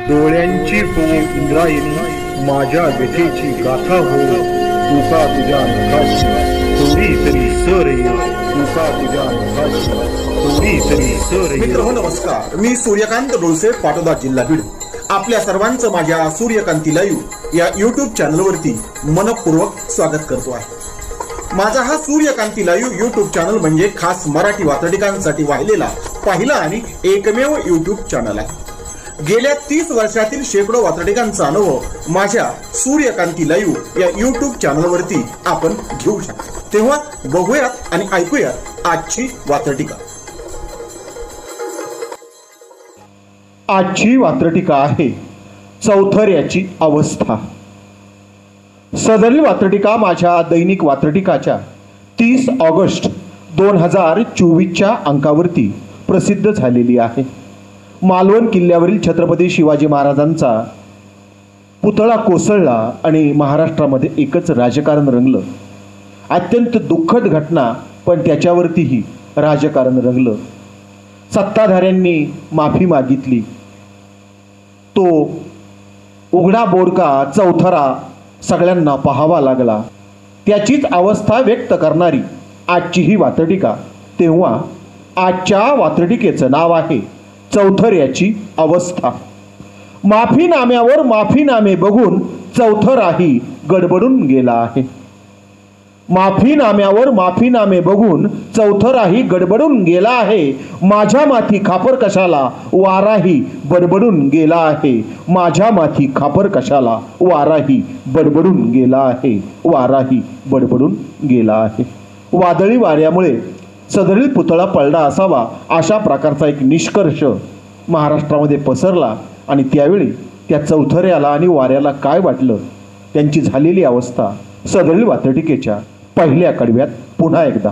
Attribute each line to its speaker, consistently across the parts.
Speaker 1: डोळ्यांची हो इंद्रायणी, माझ्या व्यथेची गाथा हो, तुका तुझ्या नखाशी थोडी तरी सर ये, तुका तुझ्या नखाशी थोडी तरी सर ये.
Speaker 2: मित्र हो नमस्कार, मी सूर्यकांत डोळसे, पाटोदा, जिल्हा बीड. आपल्या सर्वांचं माझ्या सूर्यकांती लाईव्ह या यूट्यूब चॅनलवरती मनपूर्वक स्वागत करतो आहे. माझा हा सूर्यकांती लाईव्ह यूट्यूब चॅनल म्हणजे खास मराठी वात्रटिकांसाठी वाहिलेला पहिला आणि एकमेव यूट्यूब चॅनल आहे. गेल्या 30 वर्षातील शेकडो वात्रटिकांचा अनुभव माझ्या सूर्यकांती लाईव्ह या यूट्यूब चॅनलवरती आपण घेऊ शकता. तेव्हा बघूयात आणि ऐकूयात आजची वात्रटिका.
Speaker 3: आजची वात्रटिका आहे चौथऱ्याची अवस्था. सदरील वात्रटिका माझ्या दैनिक वात्रटिकाच्या 30 ऑगस्ट 2024च्या अंकावरती प्रसिद्ध झालेली आहे. मालवण किल्ल्यावरील छत्रपती शिवाजी महाराजांचा पुतळा कोसळला आणि महाराष्ट्रामध्ये एकच राजकारण रंगलं. अत्यंत दुःखद घटना, पण त्याच्यावरतीही राजकारण रंगलं. सत्ताधाऱ्यांनी माफी मागितली. तो उघडा बोडका चौथरा सगळ्यांना पाहावा लागला. त्याचीच अवस्था व्यक्त करणारी आजची ही वात्रटिका. तेव्हा आजच्या वात्रटिकेचं नाव आहे चौथऱ्याची अवस्था. माफीनाम्यावर माफीनामे बघून चौथराही गडबडून गेला आहे. माफीनाम्यावर माफीनामे बघून चौथराही गडबडून गेला आहे. माझ्या माथी खापर कशाला, वाराही बडबडून गेला आहे. माझ्या माथी खापर कशाला, वाराही बडबडून गेला आहे. वाराही बडबडून गेला आहे. वादळी वाऱ्यामुळे सदरील पुतळा पडला असावा अशा प्रकारचा एक निष्कर्ष महाराष्ट्रामध्ये पसरला. आणि त्यावेळी त्या चौथऱ्याला आणि वाऱ्याला काय वाटलं, त्यांची झालेली अवस्था सदरील वात्रटिकेच्या पहिल्या कडव्यात पुन्हा एकदा.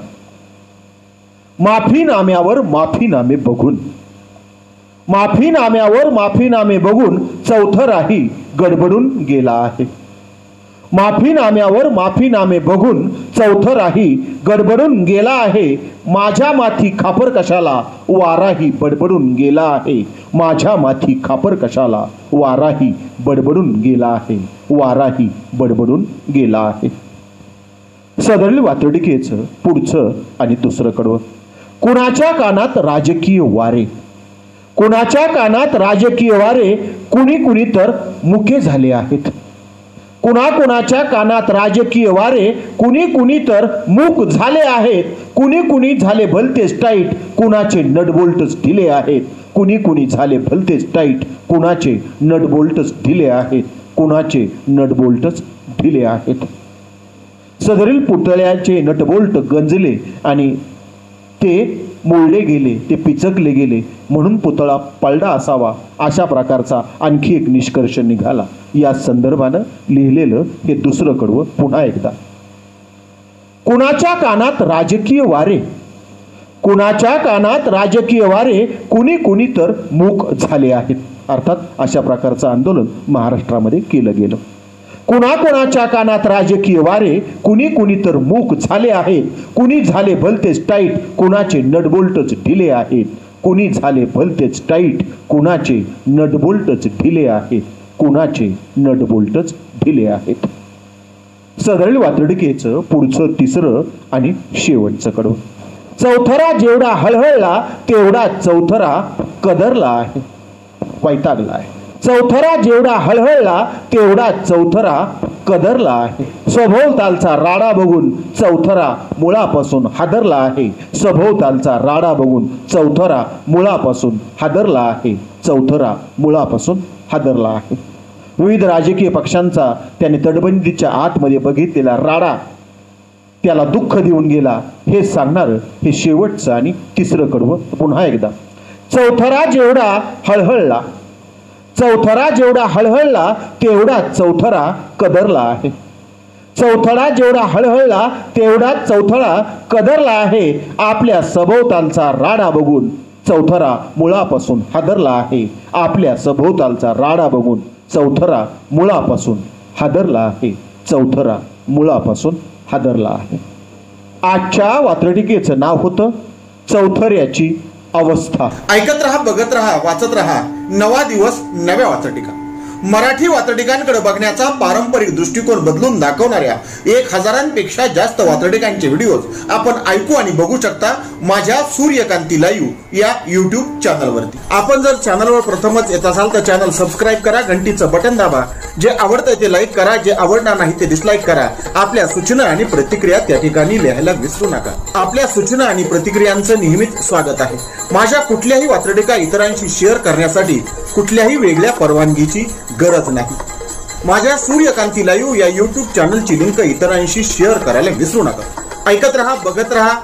Speaker 3: माफीनाम्यावर माफीनामे बघून, माफीनाम्यावर माफीनामे बघून चौथराही गडबडून गेला आहे. माफीनाम्यावर माफीनामे बघून चौथराही गडबडून गेला आहे. माझ्या माथी खापर कशाला, वाराही बडबडून गेला आहे. माझ्या माथी खापर कशाला, वाराही बडबडून गेला आहे. वाराही बडबडून गेला आहे. सदरील वात्रटिकेचं पुढचं आणि दुसरं कडवं. कुणाच्या कानात राजकीय वारे, कुणाच्या कानात राजकीय वारे, कुणी कुणी तर मुके झाले आहेत. कुणाकुणाच्या कानात राजकीय वारे, कुणी कुणी तर मूक झाले आहेत. कुणी कुणी झाले भलतेच टाईट, कुणाचे नटबोल्टच ढिले आहेत. कुणी कुणी झाले भलतेच टाईट, कुणाचे नटबोल्टच ढिले आहेत. कुणाचे नटबोल्टच ढिले आहेत. सदरील पुतळ्याचे नटबोल्ट गंजले आणि ते मोडले गेले, ते पिचकले गेले, म्हणून पुतळा पडला असावा अशा प्रकारचा आणखी एक निष्कर्ष निघाला. या संदर्भानं लिहिलेलं हे दुसरं कडवं पुन्हा एकदा. कुणाच्या कानात राजकीय वारे, कुणाच्या कानात राजकीय वारे, कुणी कुणी तर मूक झाले आहेत. अर्थात अशा प्रकारचं आंदोलन महाराष्ट्रामध्ये केलं गेलं. कुणाकुणाच्या कानात राजकीय वारे, कुणी कुणी तर मूक झाले आहेत. कुणी झाले भलतेच टाईट, कुणाचे नटबोल्टच ढिले आहेत. कुणी झाले भलतेच टाईट, कुणाचे नटबोल्टच ढिले आहेत. कुणाचे नटबोल्टच ढिले आहेत. सदरील वात्रटिकेचं पुढचं तिसरं आणि शेवटचं कडवं. चौथरा जेवढा हळहळला तेवढा चौथरा कदरला आहे, वैतागला आहे. चौथरा जेवढा हळहळला तेवढा चौथरा कदरला आहे. सभोवतालचा राडा बघून चौथरा मुळापासून हादरला आहे. सभोवतालचा राडा बघून चौथरा मुळापासून हादरला आहे. चौथरा मुळापासून हादरला आहे. विविध राजकीय पक्षांचा त्याने तटबंदीच्या आतमध्ये बघितलेला राडा त्याला दुःख देऊन गेला, हे सांगणारं हे शेवटचं आणि तिसरं कडवं पुन्हा एकदा. चौथरा जेवढा हळहळला, चौथरा जेवढा हळहळला तेवढा चौथरा कदरला आहे. चौथरा जेवढा हळहळला तेवढा चौथरा कदरला आहे. आपल्या सभोवतालचा राडा बघून चौथरा मुळापासून हादरला आहे. आपल्या सभोवतालचा राडा बघून चौथरा मुळापासून हादरला आहे. चौथरा मुळापासून हादरला आहे. आजच्या वात्रटिकेचं नाव होतं चौथऱ्याची अवस्था.
Speaker 2: ऐकत रहा, बघत रहा, वाचत रहा. नवा दिवस, नव्या वाचटिका. मराठी वाचटिकांकडे बघण्याचा पारंपरिक दृष्टिकोन बदलून दाखवणाऱ्या 1000पेक्षा जास्त वाचटिकांचे व्हिडिओज आपण ऐकू आणि बघू शकता माझ्या सूर्यकांती लाईव्ह या युट्यूब चॅनलवरती. आपण जर चॅनलवर प्रथमच येत असाल तर चॅनल सबस्क्राईब करा, घंटीचं बटन दाबा. जे आवडतंय ते लाईक करा, जे आवडणार नाही ते डिसलाईक करा. आपल्या सूचना आणि प्रतिक्रिया त्या ठिकाणी लिहायला विसरू नका. आपल्या सूचना आणि प्रतिक्रियांचं नेहमीच स्वागत आहे. माझ्या कुठल्याही वाचटिका इतरांशी शेअर करण्यासाठी कुठल्याही वेगळ्या परवानगीची गरज नाही. माझ्या सूर्यकांती लाईव्ह या युट्यूब चॅनलची लिंक इतरांशी शेअर करायला विसरू नका. ऐकत रहा, बघत रहा,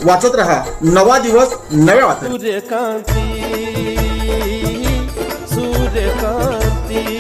Speaker 2: वाचत रहा. नवा दिवस, नव्या वाचटिका.
Speaker 4: सूर्यकांती